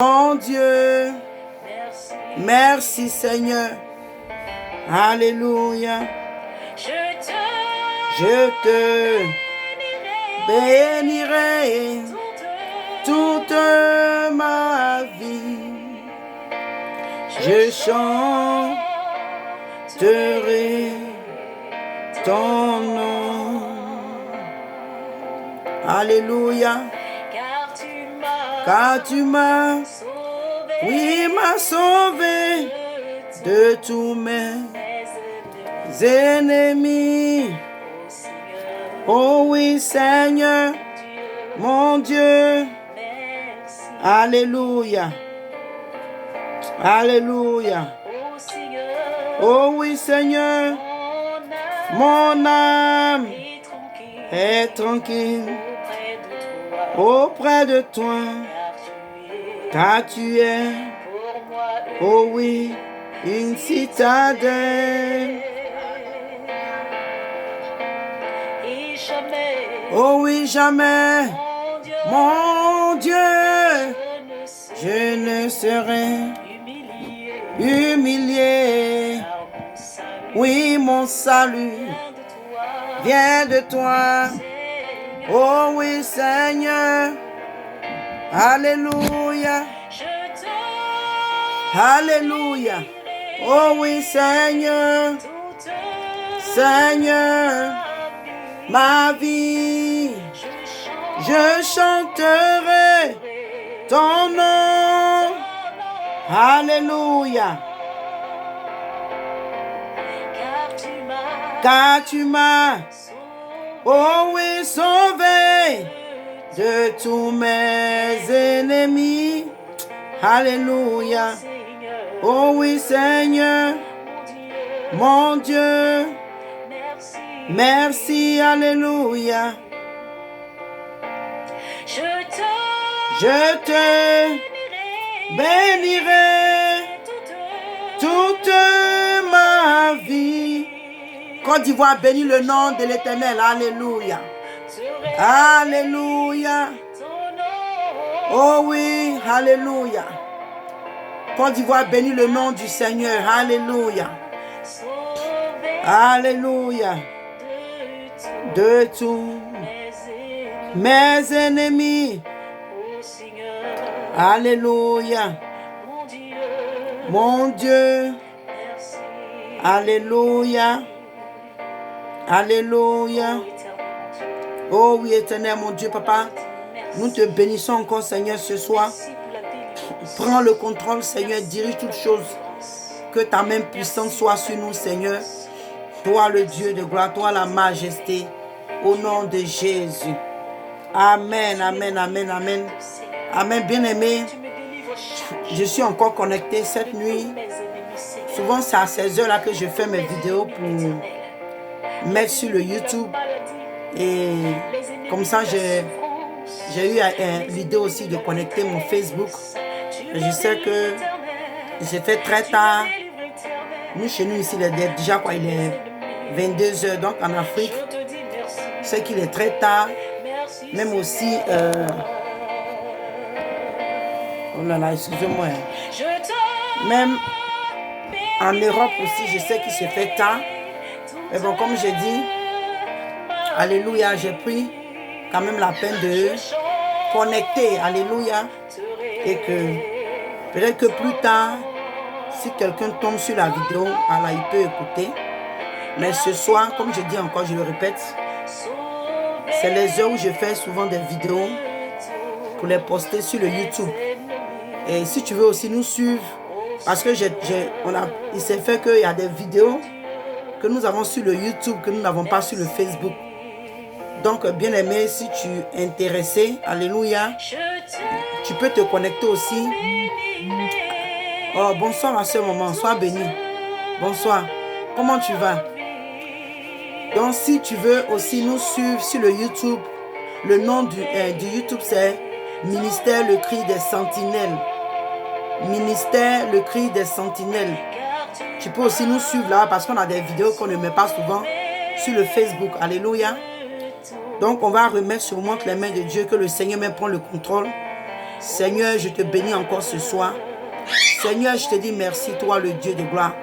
Mon Dieu, merci Seigneur. Alléluia. Je te bénirai toute ma vie. Je chanterai ton nom. Alléluia. Car tu m'as, oui, m'as sauvé de tous mes ennemis. Oh oui, Seigneur, mon Dieu. Alléluia. Alléluia. Oh oui, Seigneur, mon âme est tranquille auprès de toi. Car tu es, oh oui, une citadelle. Oh oui, jamais, mon Dieu, je ne serai humilié. Oui, mon salut vient de toi. Oh oui, Seigneur. Alléluia. Alléluia. Oh oui, Seigneur. Seigneur, ma vie, je chanterai ton nom. Alléluia. Car tu m'as, oh oui, sauvé de tous mes ennemis. Alléluia. Oh oui, Seigneur, mon Dieu. Merci, alléluia. Je te bénirai toute ma vie. Côte d'Ivoire, bénis le nom de l'Éternel. Alléluia. Alléluia. Oh oui, alléluia. Côte d'Ivoire, bénis le nom du Seigneur. Alléluia. Alléluia. De tous mes ennemis. Alléluia. Mon Dieu. Alléluia. Alléluia. Oh oui, éternel, mon Dieu, papa. Nous te bénissons encore, Seigneur, ce soir. Prends le contrôle, Seigneur. Dirige toutes choses. Que ta main puissante soit sur nous, Seigneur. Toi, le Dieu de gloire, toi, la majesté. Au nom de Jésus. Amen, amen, amen, amen. Amen, bien-aimé. Je suis encore connecté cette nuit. Souvent, c'est à ces heures-là que je fais mes vidéos pour mettre sur le YouTube. Et comme ça, j'ai eu l'idée aussi de connecter mon Facebook. Je sais que j'ai fait très tard. Nous, chez nous, ici, il est déjà quoi, il est 22 heures. Donc, en Afrique, c'est qu'il est très tard. Même aussi, oh là là, excusez-moi. Même en Europe aussi, je sais qu'il se fait tard. Mais bon, comme j'ai dit, alléluia, j'ai pris quand même la peine de connecter, alléluia. Et que peut-être que plus tard, si quelqu'un tombe sur la vidéo, alors il peut écouter. Mais ce soir, comme je dis encore, je le répète, c'est les heures où je fais souvent des vidéos pour les poster sur le YouTube. Et si tu veux aussi nous suivre, parce que il s'est fait qu'il y a des vidéos que nous avons sur le YouTube, que nous n'avons pas sur le Facebook. Donc, bien aimé, si tu es intéressé, alléluia, tu peux te connecter aussi. Oh, bonsoir à ce moment, sois béni. Bonsoir, comment tu vas? Donc, si tu veux aussi nous suivre sur le YouTube, le nom du YouTube, c'est Ministère Le Cri des Sentinelles. Ministère Le Cri des Sentinelles. Tu peux aussi nous suivre là parce qu'on a des vidéos qu'on ne met pas souvent sur le Facebook. Alléluia. Donc, on va remettre sur moi les mains de Dieu, que le Seigneur même prend le contrôle Seigneur, je te bénis encore ce soir. Seigneur, je te dis merci, toi le Dieu de gloire.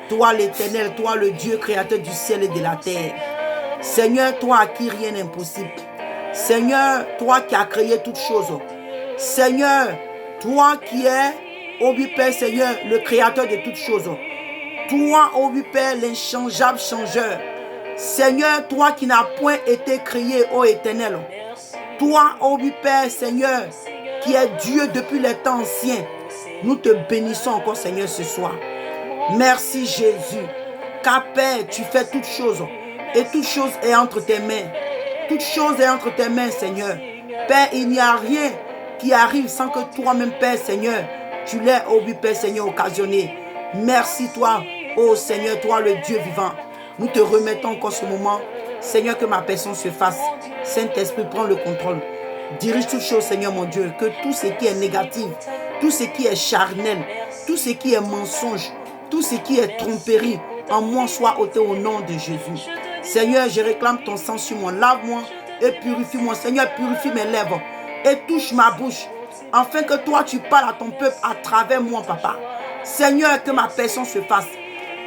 Toi l'Éternel, toi le Dieu créateur du ciel et de la terre. Seigneur, toi à qui rien n'est impossible. Seigneur, toi qui as créé toutes choses. Seigneur, toi qui es, ô oui Père Seigneur, le créateur de toutes choses. Toi, ô oui Père, l'inchangeable changeur. Seigneur, toi qui n'as point été créé, ô Éternel. Toi, ô oui Père Seigneur, qui est Dieu depuis les temps anciens. Nous te bénissons encore Seigneur ce soir. Merci Jésus. Car Père, tu fais toutes choses. Et toute chose est entre tes mains. Toute chose est entre tes mains, Seigneur. Père, il n'y a rien qui arrive sans que toi-même, Père, Seigneur, tu l'aies, ô oui, Père, Seigneur, occasionné. Merci, toi, ô Seigneur, toi, le Dieu vivant. Nous te remettons encore ce moment. Seigneur, que ma personne se fasse. Saint-Esprit, prends le contrôle. Dirige toutes choses, Seigneur, mon Dieu. Que tout ce qui est négatif, tout ce qui est charnel, tout ce qui est mensonge, tout ce qui est tromperie, en moi soit ôté au nom de Jésus. Seigneur, je réclame ton sang sur moi. Lave-moi et purifie-moi. Seigneur, purifie mes lèvres et touche ma bouche, afin que toi, tu parles à ton peuple à travers moi, Papa. Seigneur, que ma personne se fasse.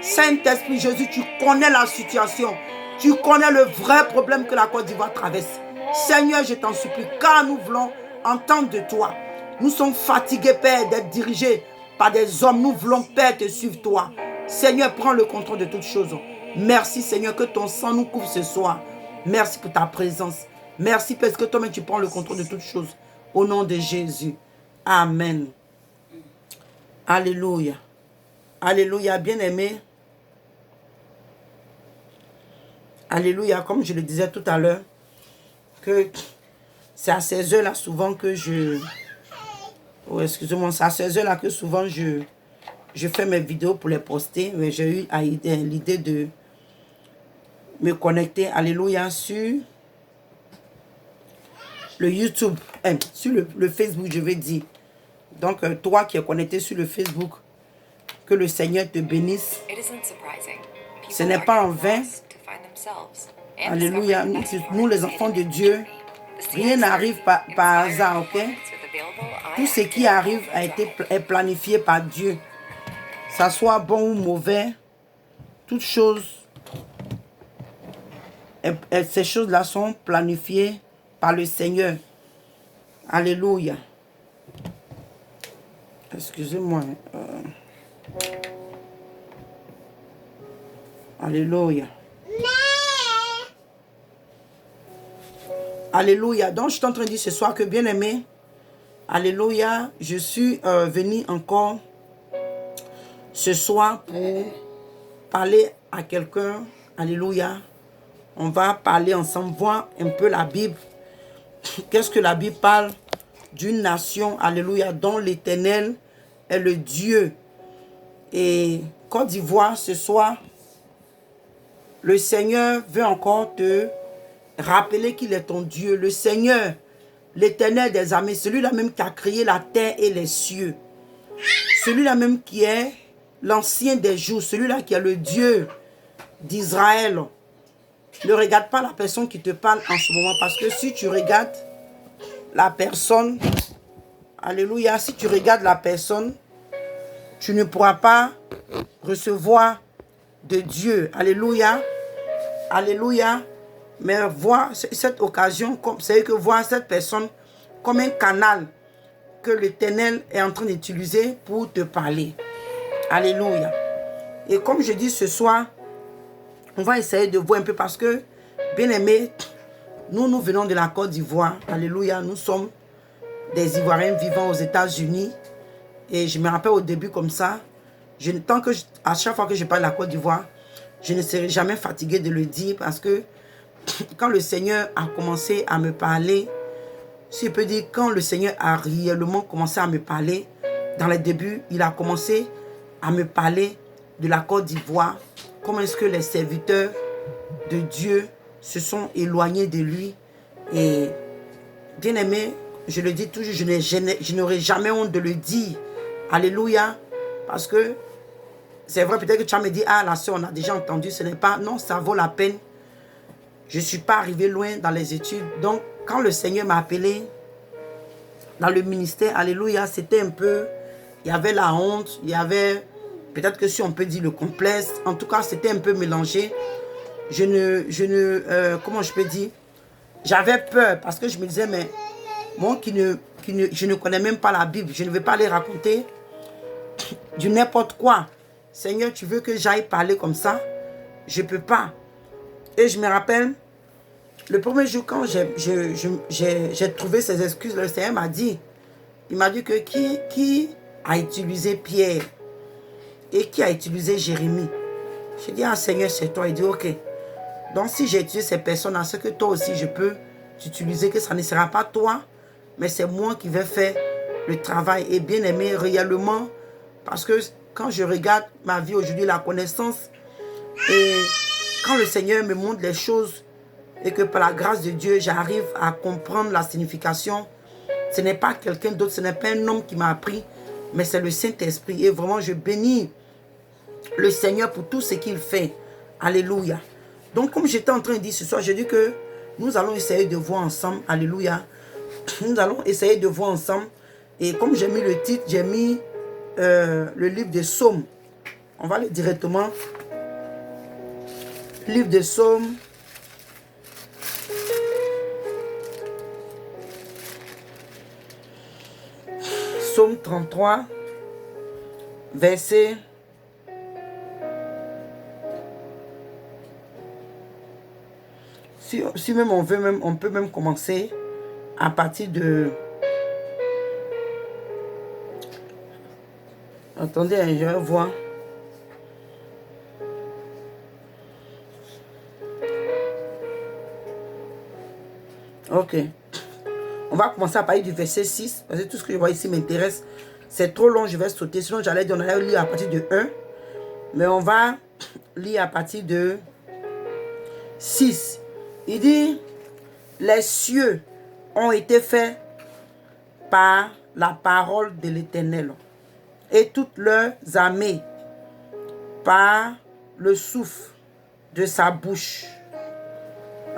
Saint-Esprit Jésus, tu connais la situation. Tu connais le vrai problème que la Côte d'Ivoire traverse. Seigneur, je t'en supplie, car nous voulons entendre de toi. Nous sommes fatigués, Père, d'être dirigés par des hommes. Nous voulons, Père, te suivre, toi. Seigneur, prends le contrôle de toutes choses. Merci, Seigneur, que ton sang nous couvre ce soir. Merci pour ta présence. Merci parce que toi-même, tu prends le contrôle de toutes choses. Au nom de Jésus. Amen. Alléluia. Alléluia, bien-aimé. Alléluia, comme je le disais tout à l'heure, que c'est à ces heures-là souvent que je... Oh, excusez-moi, c'est à ces heures-là que souvent je fais mes vidéos pour les poster. Mais j'ai eu l'idée de me connecter, alléluia, sur le YouTube, sur le Facebook, je vais dire. Donc, toi qui es connecté sur le Facebook, que le Seigneur te bénisse. Ce n'est pas en vain. Alléluia. Nous, les enfants de Dieu, rien n'arrive par hasard, ok? Tout ce qui arrive est planifié par Dieu. Ça soit bon ou mauvais, toutes choses, ces choses-là sont planifiées par le Seigneur. Alléluia. Excusez-moi. Alléluia. Alléluia. Donc, je suis en train de dire ce soir que, bien aimé, alléluia, je suis venu encore ce soir pour parler à quelqu'un. Alléluia. On va parler ensemble, voir un peu la Bible. Qu'est-ce que la Bible parle d'une nation, alléluia, dont l'Éternel est le Dieu. Et Côte d'Ivoire, ce soir, le Seigneur veut encore te rappeler qu'il est ton Dieu. Le Seigneur, l'Éternel des armées, celui-là même qui a créé la terre et les cieux. Celui-là même qui est l'ancien des jours, celui-là qui est le Dieu d'Israël. Ne regarde pas la personne qui te parle en ce moment, parce que si tu regardes la personne, alléluia, si tu regardes la personne, tu ne pourras pas recevoir de Dieu. Alléluia. Alléluia. Mais voir cette occasion, c'est que voir cette personne comme un canal que l'Éternel est en train d'utiliser pour te parler. Alléluia. Et comme je dis ce soir, on va essayer de voir un peu parce que, bien aimé, nous venons de la Côte d'Ivoire. Alléluia. Nous sommes des Ivoiriens vivant aux États-Unis. Et je me rappelle au début comme ça, à chaque fois que je parle de la Côte d'Ivoire, je ne serai jamais fatigué de le dire parce que quand le Seigneur a commencé à me parler, si je peux dire, quand le Seigneur a réellement commencé à me parler, dans les débuts, il a commencé à me parler de la Côte d'Ivoire. Comment est-ce que les serviteurs de Dieu se sont éloignés de lui. Et bien aimé, je le dis toujours, je n'aurai jamais honte de le dire. Alléluia. Parce que c'est vrai, peut-être que tu vas me dire, ah la soeur, on a déjà entendu, ce n'est pas, non, ça vaut la peine. Je ne suis pas arrivé loin dans les études. Donc, quand le Seigneur m'a appelé, dans le ministère, alléluia, c'était un peu, il y avait la honte, il y avait, peut-être que si on peut dire le complexe, en tout cas, c'était un peu mélangé. Comment je peux dire, j'avais peur parce que je me disais, mais moi je ne connais même pas la Bible, je ne vais pas les raconter du n'importe quoi. Seigneur, tu veux que j'aille parler comme ça? Je ne peux pas. Et je me rappelle, le premier jour quand j'ai trouvé ces excuses, le Seigneur m'a dit, il m'a dit que qui a utilisé Pierre et qui a utilisé Jérémie? J'ai dit, ah Seigneur, c'est toi. Il dit, ok. Donc si j'ai utilisé ces personnes, c'est que toi aussi je peux t'utiliser, que ça ne sera pas toi, mais c'est moi qui vais faire le travail. Et bien aimé, réellement, parce que quand je regarde ma vie aujourd'hui, la connaissance, et quand le Seigneur me montre les choses, et que par la grâce de Dieu, j'arrive à comprendre la signification, ce n'est pas quelqu'un d'autre, ce n'est pas un homme qui m'a appris, mais c'est le Saint-Esprit. Et vraiment, je bénis le Seigneur pour tout ce qu'il fait. Alléluia. Donc, comme j'étais en train de dire ce soir, je dis que nous allons essayer de voir ensemble. Alléluia. Nous allons essayer de voir ensemble. Et comme j'ai mis le titre, j'ai mis le livre des Psaumes. On va aller directement. Livre des Psaumes. Psaume 33, verset si même on veut, on peut même commencer à partir de... Attendez, je vais voir. Ok. On va commencer à parler du verset 6. Parce que tout ce que je vois ici m'intéresse. C'est trop long, je vais sauter. Sinon, j'allais dire, on allait lire à partir de 1. Mais on va lire à partir de 6. Il dit, les cieux ont été faits par la parole de l'Éternel, et toutes leurs armées par le souffle de sa bouche.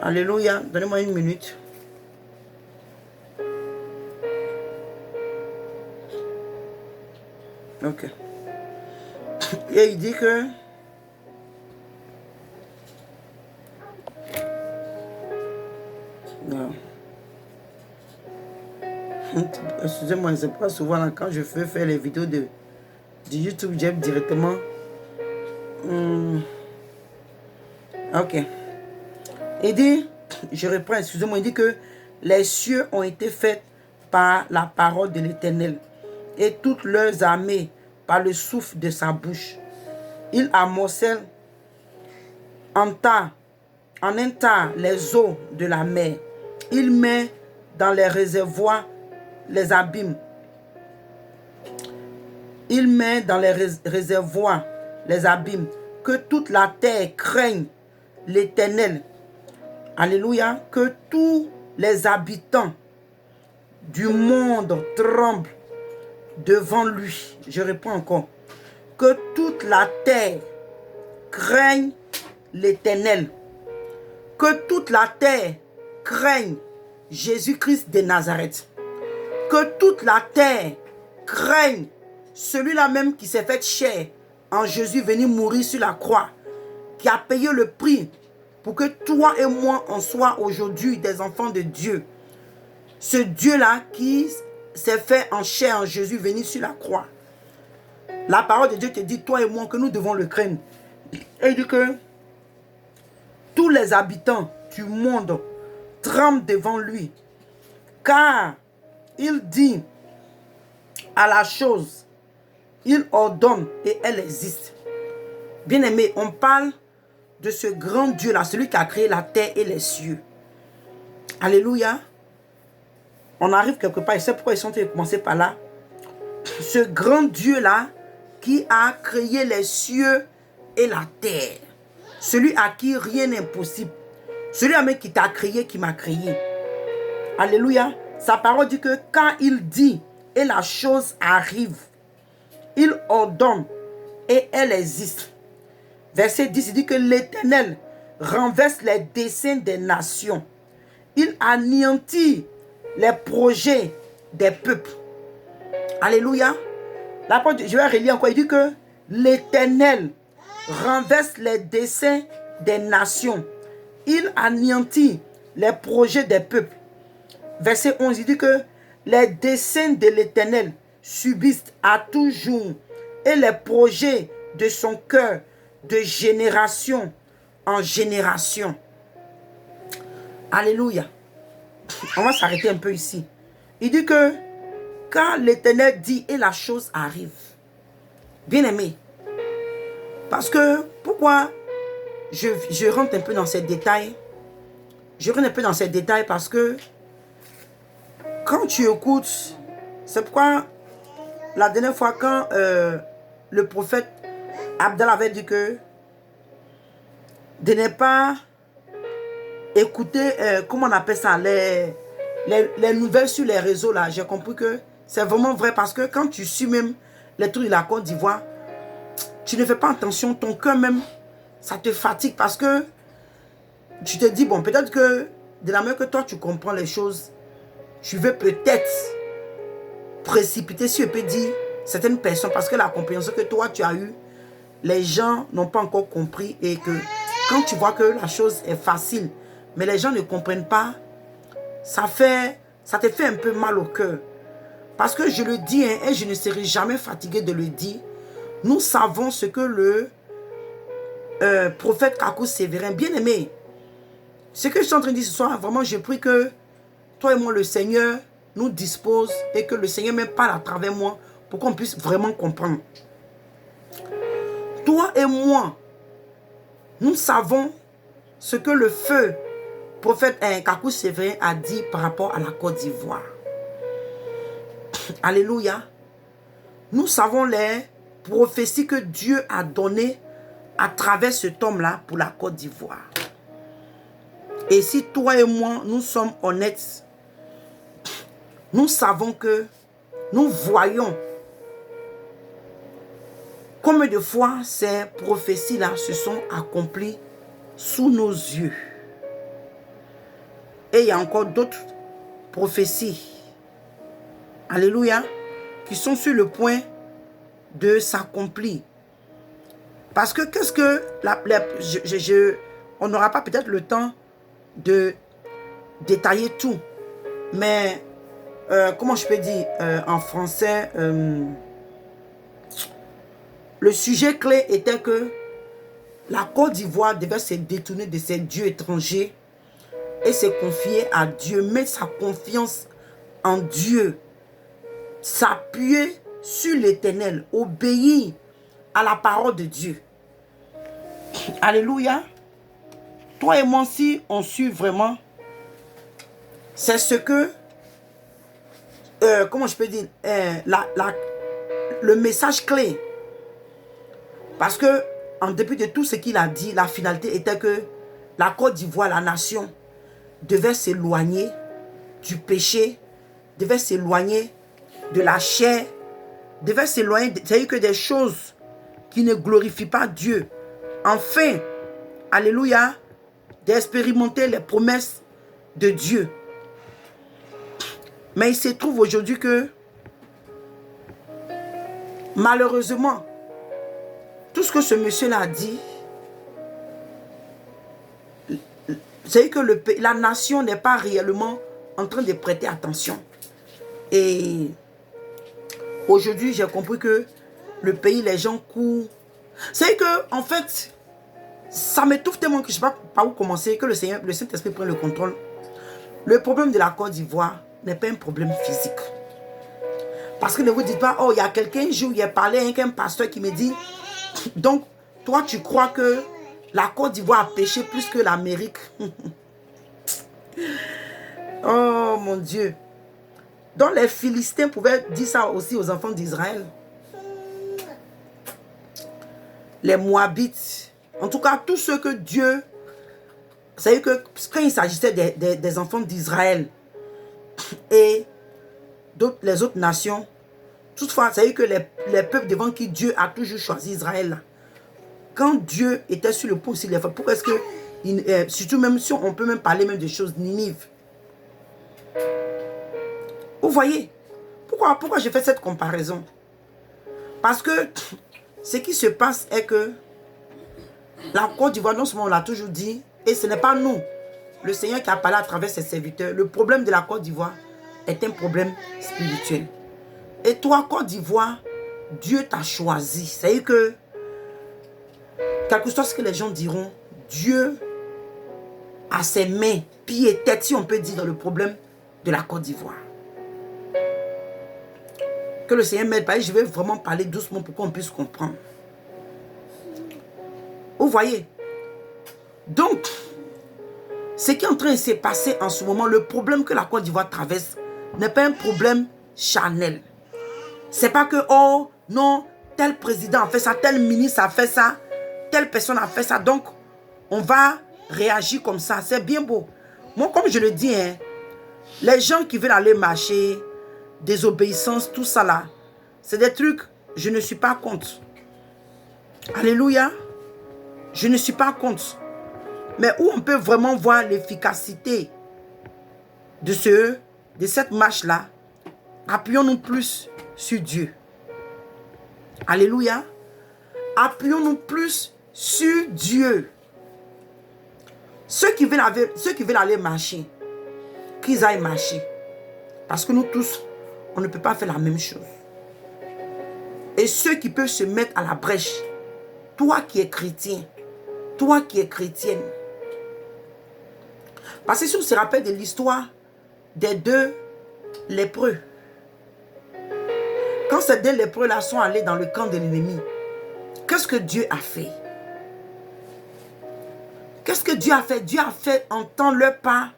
Alléluia. Donnez-moi une minute. Ok. Et il dit que non. Excusez-moi, c'est pas souvent là, quand je fais faire les vidéos de YouTube, j'aime directement. Ok. Il dit, je reprends, excusez-moi, il dit que les cieux ont été faits par la parole de l'Éternel, et toutes leurs armées par le souffle de sa bouche. Il amoncelle en un tas les eaux de la mer. Il met dans les réservoirs les abîmes. Il met dans les réservoirs les abîmes. Que toute la terre craigne l'Éternel. Alléluia. Que tous les habitants du monde tremblent devant lui. Je réponds encore. Que toute la terre craigne l'Éternel. Que toute la terre craigne Jésus-Christ de Nazareth. Que toute la terre craigne celui-là même qui s'est fait chair en Jésus, venu mourir sur la croix, qui a payé le prix pour que toi et moi on soit aujourd'hui des enfants de Dieu. Ce Dieu-là qui s'est fait en chair en Jésus, venu sur la croix. La parole de Dieu te dit, toi et moi, que nous devons le craindre. Et il dit que tous les habitants du monde tremblent devant lui, car il dit à la chose, il ordonne et elle existe. Bien-aimé, on parle de ce grand Dieu-là, celui qui a créé la terre et les cieux. Alléluia. On arrive quelque part, et c'est pourquoi ils sont en train de commencer par là. Ce grand Dieu-là qui a créé les cieux et la terre. Celui à qui rien n'est impossible. Celui même qui t'a créé, qui m'a créé. Alléluia. Sa parole dit que quand il dit et la chose arrive, il ordonne et elle existe. Verset 10, il dit que l'Éternel renverse les desseins des nations. Il anéantit les projets des peuples. Alléluia. Je vais relire encore. Il dit que l'Éternel renverse les desseins des nations. Il anéantit les projets des peuples. Verset 11, il dit que les desseins de l'Éternel subsistent à toujours et les projets de son cœur de génération en génération. Alléluia. On va s'arrêter un peu ici. Il dit que quand l'Éternel dit et la chose arrive. Bien-aimé. Parce que pourquoi je rentre un peu dans ces détails? Je rentre un peu dans ces détails parce que quand tu écoutes, c'est pourquoi la dernière fois quand le prophète Abdallah avait dit que de ne pas écouter, comment on appelle ça, les nouvelles sur les réseaux là, j'ai compris que c'est vraiment vrai parce que quand tu suis même les trucs de la Côte d'Ivoire, tu ne fais pas attention, ton cœur même, ça te fatigue parce que tu te dis, bon, peut-être que de la manière que toi tu comprends les choses, tu veux peut-être précipiter, si je peux dire, certaines personnes parce que la compréhension que toi tu as eue, les gens n'ont pas encore compris et que quand tu vois que la chose est facile, mais les gens ne comprennent pas, ça te fait un peu mal au cœur. Parce que je le dis, hein, et je ne serai jamais fatigué de le dire, nous savons ce que le prophète Kakou Sévérin, bien aimé, ce que je suis en train de dire ce soir, vraiment je prie que toi et moi, le Seigneur nous dispose et que le Seigneur même parle à travers moi pour qu'on puisse vraiment comprendre. Toi et moi, nous savons ce que le feu prophète Kakou Sévérin a dit par rapport à la Côte d'Ivoire. Alléluia. Nous savons les prophéties que Dieu a données à travers cet homme-là pour la Côte d'Ivoire. Et si toi et moi, nous sommes honnêtes, nous savons que nous voyons combien de fois ces prophéties-là se sont accomplies sous nos yeux. Et il y a encore d'autres prophéties, alléluia, qui sont sur le point de s'accomplir. Parce que qu'est-ce que... on n'aura pas peut-être le temps de détailler tout. Mais, comment je peux dire en français, le sujet clé était que la Côte d'Ivoire devait se détourner de ses dieux étrangers et se confier à Dieu, mettre sa confiance en Dieu, s'appuyer sur l'Éternel, obéir à la parole de Dieu. Alléluia. Toi et moi, si on suit vraiment, c'est ce que, comment je peux dire, le message clé. Parce que, en dépit de tout ce qu'il a dit, la finalité était que la Côte d'Ivoire, la nation, devait s'éloigner du péché, devait s'éloigner de la chair, devait s'éloigner, c'est-à-dire que des choses qui ne glorifient pas Dieu. Enfin, alléluia, d'expérimenter les promesses de Dieu. Mais il se trouve aujourd'hui que, malheureusement, tout ce que ce monsieur-là a dit, c'est que la nation n'est pas réellement en train de prêter attention. Et aujourd'hui, j'ai compris que le pays, les gens courent. C'est que, en fait, ça m'étouffe tellement que je ne sais pas par où commencer, que le Saint-Esprit prenne le contrôle. Le problème de la Côte d'Ivoire n'est pas un problème physique. Parce que ne vous dites pas, oh, il y a quelqu'un, un jour, il a parlé avec un pasteur qui me dit, donc, toi, tu crois que la Côte d'Ivoire a péché plus que l'Amérique? Oh, mon Dieu. Donc, les Philistins pouvaient dire ça aussi aux enfants d'Israël. Les Moabites. En tout cas, tous ceux que Dieu... Vous savez que quand il s'agissait des enfants d'Israël et les autres nations, toutefois, vous savez que les peuples devant qui Dieu a toujours choisi Israël, quand Dieu était sur le point aussi, pourquoi est-ce que, surtout même si on peut même parler même des choses Ninive. Vous voyez, Pourquoi je fais cette comparaison? Parce que ce qui se passe est que la Côte d'Ivoire, non seulement on l'a toujours dit, et ce n'est pas nous, le Seigneur qui a parlé à travers ses serviteurs. Le problème de la Côte d'Ivoire est un problème spirituel. Et toi, Côte d'Ivoire, Dieu t'a choisi. C'est-à-dire que, quel que soit ce que les gens diront, Dieu a ses mains, pieds et tête, si on peut dire, dans le problème de la Côte d'Ivoire. Que le Seigneur m'aide. Je vais vraiment parler doucement pour qu'on puisse comprendre. Vous voyez? Donc, ce qui est en train de se passer en ce moment, le problème que la Côte d'Ivoire traverse n'est pas un problème charnel. C'est pas que, oh non, tel président a fait ça, tel ministre a fait ça, telle personne a fait ça, donc on va réagir comme ça. C'est bien beau. Moi, comme je le dis, hein, les gens qui veulent aller marcher, désobéissance, tout ça là, c'est des trucs, je ne suis pas contre. Alléluia. Je ne suis pas contre. Mais où on peut vraiment voir l'efficacité de cette marche-là, appuyons-nous plus sur Dieu. Alléluia. Appuyons-nous plus sur Dieu. Ceux qui veulent aller marcher, qu'ils aillent marcher. Parce que nous tous, on ne peut pas faire la même chose. Et ceux qui peuvent se mettre à la brèche, toi qui es chrétien, toi qui es chrétienne. Parce que si on se rappelle de l'histoire des deux lépreux, quand ces deux lépreux-là sont allés dans le camp de l'ennemi, qu'est-ce que Dieu a fait? Qu'est-ce que Dieu a fait? Dieu a fait entendre leurs pas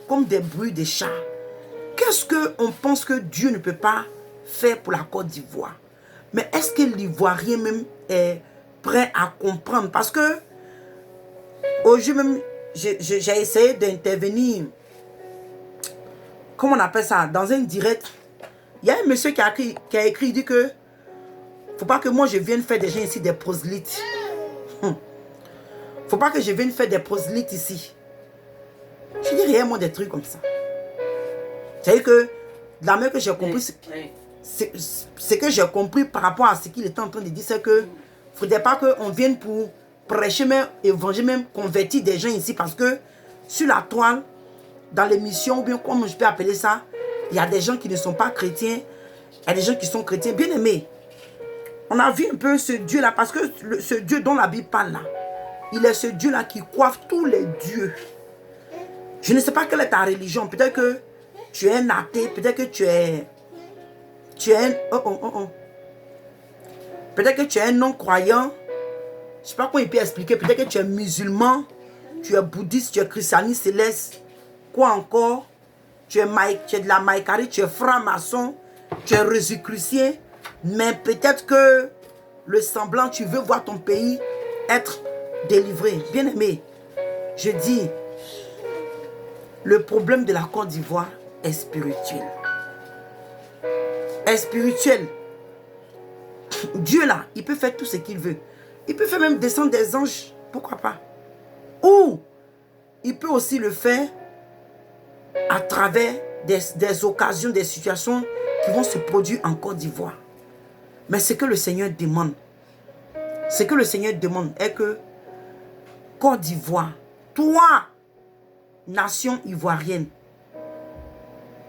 comme des bruits de chats. Qu'est-ce qu'on pense que Dieu ne peut pas faire pour la Côte d'Ivoire? Mais est-ce que l'Ivoirien même est prêt à comprendre? Parce que aujourd'hui même, j'ai essayé d'intervenir, comment on appelle ça, dans un direct. Il y a un monsieur qui a écrit, il dit que faut pas que moi je vienne faire des gens ici des prosélytes. Faut pas que je vienne faire des prosélytes ici. Je dis réellement des trucs comme ça. C'est-à-dire que la même que j'ai compris, ce que j'ai compris par rapport à ce qu'il était en train de dire, c'est que il ne faudrait pas qu'on vienne pour prêcher même, évangéliser même, convertir des gens ici, parce que sur la toile, dans l'émission, ou bien comme je peux appeler ça, il y a des gens qui ne sont pas chrétiens, il y a des gens qui sont chrétiens. Bien aimés, on a vu un peu ce Dieu-là, parce que ce Dieu dont la Bible parle là, il est ce Dieu-là qui coiffe tous les dieux. Je ne sais pas quelle est ta religion. Peut-être que tu es un athée, peut-être que tu es un... Peut-être que tu es un non-croyant. Je ne sais pas comment il peut expliquer. Peut-être que tu es musulman, tu es bouddhiste, tu es christianiste céleste. Quoi encore? Tu es de la maïkari, tu es franc-maçon, tu es rosicrucien. Mais peut-être que le semblant, tu veux voir ton pays être délivré. Bien aimé, je dis, le problème de la Côte d'Ivoire est spirituel. Est spirituel. Dieu là, il peut faire tout ce qu'il veut. Il peut faire même descendre des anges. Pourquoi pas? Ou il peut aussi le faire à travers des occasions, des situations qui vont se produire en Côte d'Ivoire. Mais ce que le Seigneur demande, est que Côte d'Ivoire, toi, nation ivoirienne,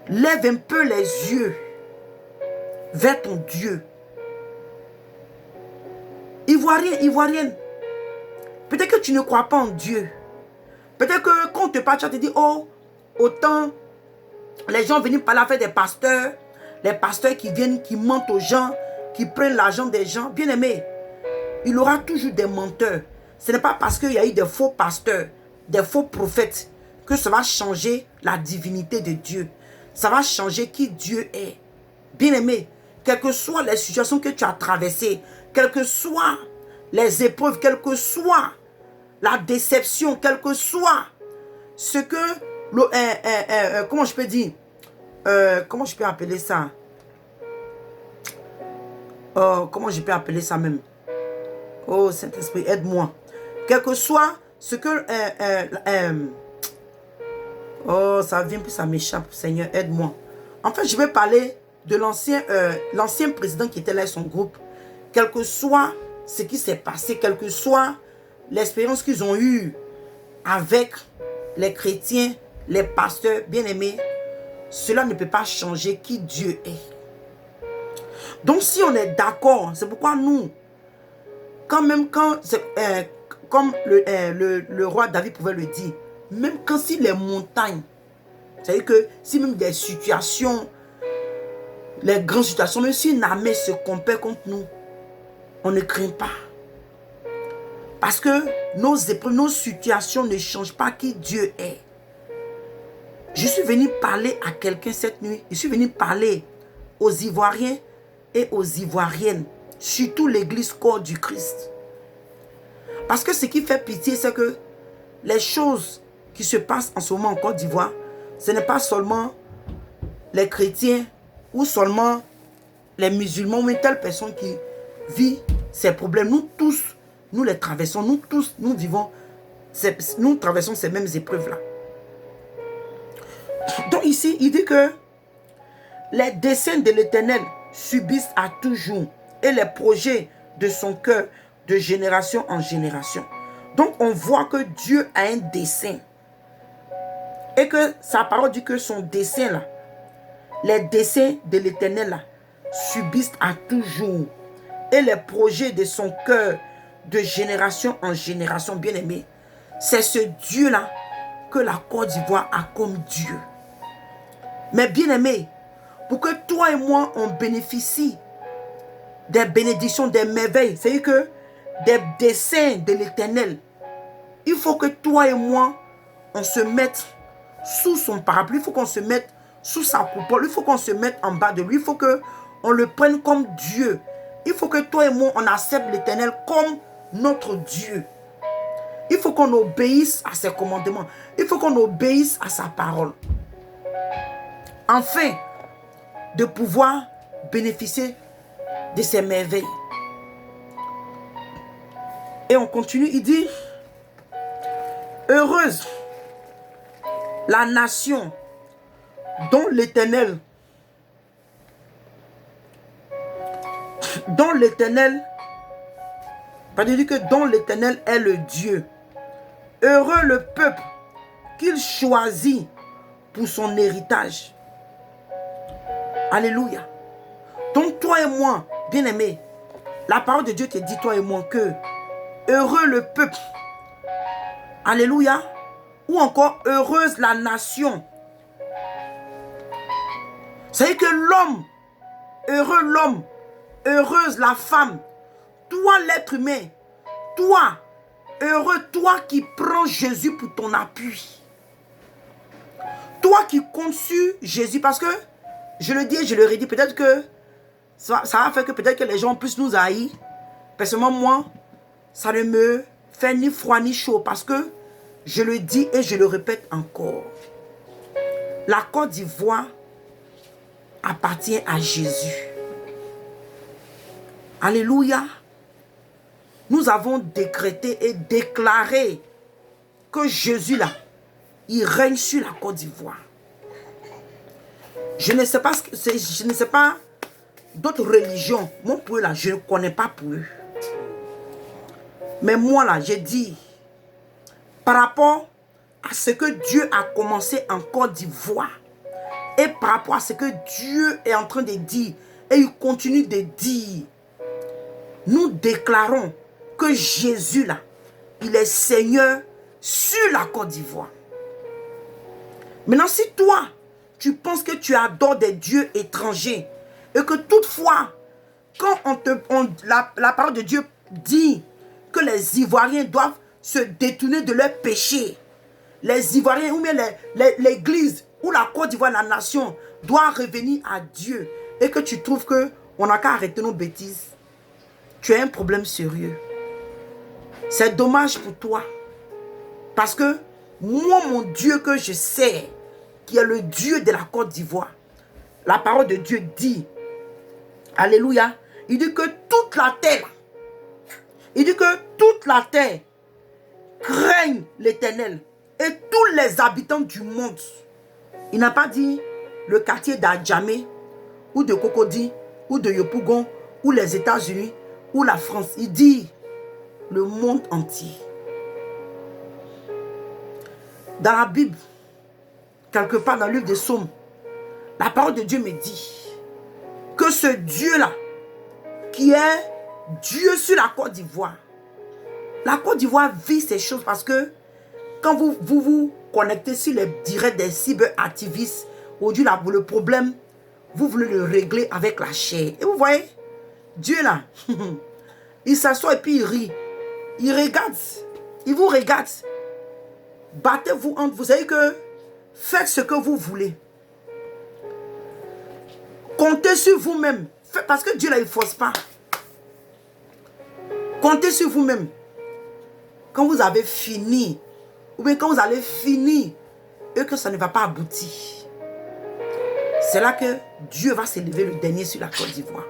lève un peu les yeux vers ton Dieu. Ivoirien, ivoirienne, peut-être que tu ne crois pas en Dieu. Peut-être que quand on te parle, tu vas te dire, oh, autant les gens viennent par là faire des pasteurs, les pasteurs qui viennent, qui mentent aux gens, qui prennent l'argent des gens. Bien aimé, il y aura toujours des menteurs. Ce n'est pas parce qu'il y a eu des faux pasteurs, des faux prophètes, que ça va changer la divinité de Dieu. Ça va changer qui Dieu est. Bien aimé, quelles que soient les situations que tu as traversées, quelles que soient les épreuves, quelle que soit la déception, quel que soit ce que, comment je peux dire, comment je peux appeler ça, comment je peux appeler ça même, oh Saint-Esprit, aide-moi, quel que soit ce que, oh ça vient puis ça m'échappe, Seigneur, aide-moi. En fait, je vais parler de l'ancien président qui était là et son groupe, quel que soit ce qui s'est passé, quelle que soit l'expérience qu'ils ont eue avec les chrétiens, les pasteurs bien-aimés, cela ne peut pas changer qui Dieu est. Donc si on est d'accord, c'est pourquoi nous, comme le roi David pouvait le dire, même quand si les montagnes, c'est-à-dire que si même des situations, les grandes situations, même si une armée se compare contre nous, on ne craint pas. Parce que nos épreuves, nos situations ne changent pas qui Dieu est. Je suis venu parler à quelqu'un cette nuit. Je suis venu parler aux Ivoiriens et aux Ivoiriennes, surtout l'église corps du Christ. Parce que ce qui fait pitié, c'est que les choses qui se passent en ce moment en Côte d'Ivoire, ce n'est pas seulement les chrétiens ou seulement les musulmans ou une telle personne qui vit ces problèmes. Nous tous, nous les traversons. Nous tous, nous traversons ces mêmes épreuves-là. Donc ici, il dit que les desseins de l'Éternel subsistent à toujours et les projets de son cœur de génération en génération. Donc on voit que Dieu a un dessein. Et que sa parole dit que son dessein là, les desseins de l'Éternel là, subsistent à toujours. Et les projets de son cœur de génération en génération, bien aimé. C'est ce Dieu là que la Côte d'Ivoire a comme Dieu. Mais bien aimé, pour que toi et moi on bénéficie des bénédictions, des merveilles, c'est-à-dire que des desseins de l'Éternel, il faut que toi et moi on se mette sous son parapluie, il faut qu'on se mette sous sa coupole, il faut qu'on se mette en bas de lui, il faut qu'on le prenne comme Dieu. Il faut que toi et moi on accepte l'Éternel comme notre Dieu. Il faut qu'on obéisse à ses commandements, il faut qu'on obéisse à sa parole. Afin de pouvoir bénéficier de ces merveilles. Et on continue, il dit, heureuse la nation dont l'Éternel est le Dieu. Heureux le peuple qu'il choisit pour son héritage. Alléluia. Donc toi et moi, bien-aimés, la parole de Dieu te dit, toi et moi, que heureux le peuple. Alléluia. Ou encore, heureuse la nation. C'est-à-dire que l'homme, heureux l'homme, heureuse la femme, toi l'être humain, toi, heureux toi qui prends Jésus pour ton appui. Toi qui comptes sur Jésus, parce que, je le dis et je le redis, peut-être que ça va faire que peut-être que les gens puissent nous haïr. Personnellement, moi, ça ne me fait ni froid ni chaud, parce que je le dis et je le répète encore. La Côte d'Ivoire appartient à Jésus. Alléluia. Nous avons décrété et déclaré que Jésus là, il règne sur la Côte d'Ivoire. Je ne sais pas d'autres religions. Moi pour eux là, je ne connais pas pour eux. Mais moi là, j'ai dit, par rapport à ce que Dieu a commencé en Côte d'Ivoire, et par rapport à ce que Dieu est en train de dire, et il continue de dire, nous déclarons que Jésus là, il est Seigneur sur la Côte d'Ivoire. Maintenant, si toi, tu penses que tu adores des dieux étrangers, et que toutefois, quand la parole de Dieu dit que les Ivoiriens doivent se détourner de leurs péchés, les Ivoiriens ou bien l'église ou la Côte d'Ivoire, la nation, doit revenir à Dieu, et que tu trouves qu'on n'a qu'à arrêter nos bêtises, tu as un problème sérieux. C'est dommage pour toi. Parce que moi, mon Dieu que je sais, qui est le Dieu de la Côte d'Ivoire, la parole de Dieu dit, alléluia, il dit que toute la terre, craigne l'Éternel et tous les habitants du monde. Il n'a pas dit le quartier d'Adjamé ou de Cocody, ou de Yopougon, ou les États-Unis, ou la France. Il dit le monde entier. Dans la Bible, quelque part dans le livre des Psaumes, la parole de Dieu me dit que ce Dieu-là, qui est Dieu sur la Côte d'Ivoire, la Côte d'Ivoire vit ces choses parce que quand vous connectez sur les directs des cyberactivistes, aujourd'hui le problème, vous voulez le régler avec la chair. Et vous voyez, Dieu là, il s'assoit et puis il rit. Il regarde, il vous regarde. Battez-vous entre vous. Vous savez que faites ce que vous voulez. Comptez sur vous-même. Parce que Dieu là, il ne force pas. Comptez sur vous-même. Quand vous avez fini, ou bien quand vous allez finir, et que ça ne va pas aboutir, c'est là que Dieu va s'élever le dernier sur la Côte d'Ivoire.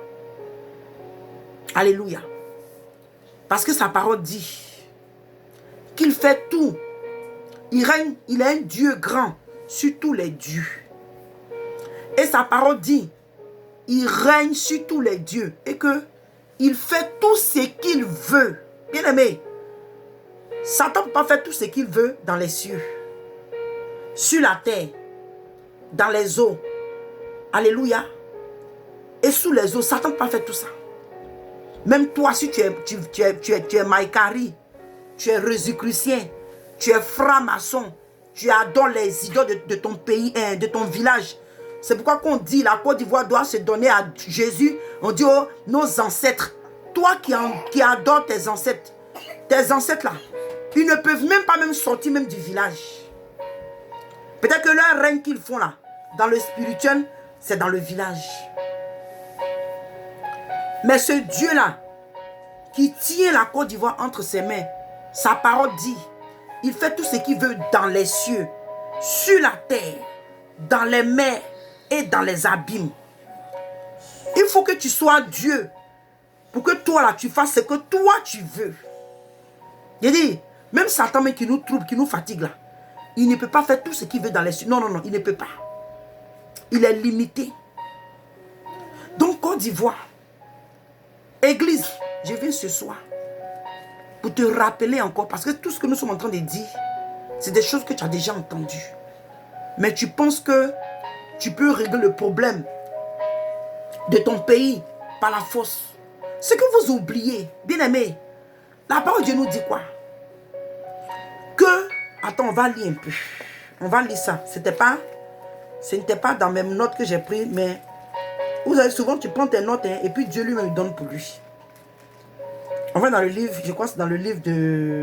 Alléluia. Parce que sa parole dit qu'il fait tout. Il règne, il est un Dieu grand sur tous les dieux. Et sa parole dit, il règne sur tous les dieux et que il fait tout ce qu'il veut. Bien aimé, Satan ne peut pas faire tout ce qu'il veut dans les cieux, sur la terre, dans les eaux. Alléluia. Et sous les eaux, Satan ne peut pas faire tout ça. Même toi, si tu es Maïkari, tu es Rosicrucien, tu es franc-maçon, tu adores les idoles de ton pays, de ton village. C'est pourquoi qu'on dit la Côte d'Ivoire doit se donner à Jésus. On dit oh, nos ancêtres. Toi qui adores tes ancêtres là, ils ne peuvent même pas sortir même du village. Peut-être que leur règne qu'ils font là, dans le spirituel, c'est dans le village. Mais ce Dieu-là, qui tient la Côte d'Ivoire entre ses mains, sa parole dit, il fait tout ce qu'il veut dans les cieux, sur la terre, dans les mers et dans les abîmes. Il faut que tu sois Dieu pour que toi là, tu fasses ce que toi tu veux. Je dis, même Satan qui nous trouble, qui nous fatigue là, il ne peut pas faire tout ce qu'il veut dans les cieux. Non, non, non, il ne peut pas. Il est limité. Donc Côte d'Ivoire, Église, je viens ce soir pour te rappeler encore, parce que tout ce que nous sommes en train de dire, c'est des choses que tu as déjà entendues. Mais tu penses que tu peux régler le problème de ton pays par la force. Ce que vous oubliez, bien aimé, la parole de Dieu nous dit quoi? Que, attends, on va lire un peu. On va lire ça. Ce n'était pas dans mes notes que j'ai prises, mais vous savez, souvent tu prends tes notes et puis Dieu lui-même donne pour lui. On va dans le livre, je crois que c'est dans le livre de...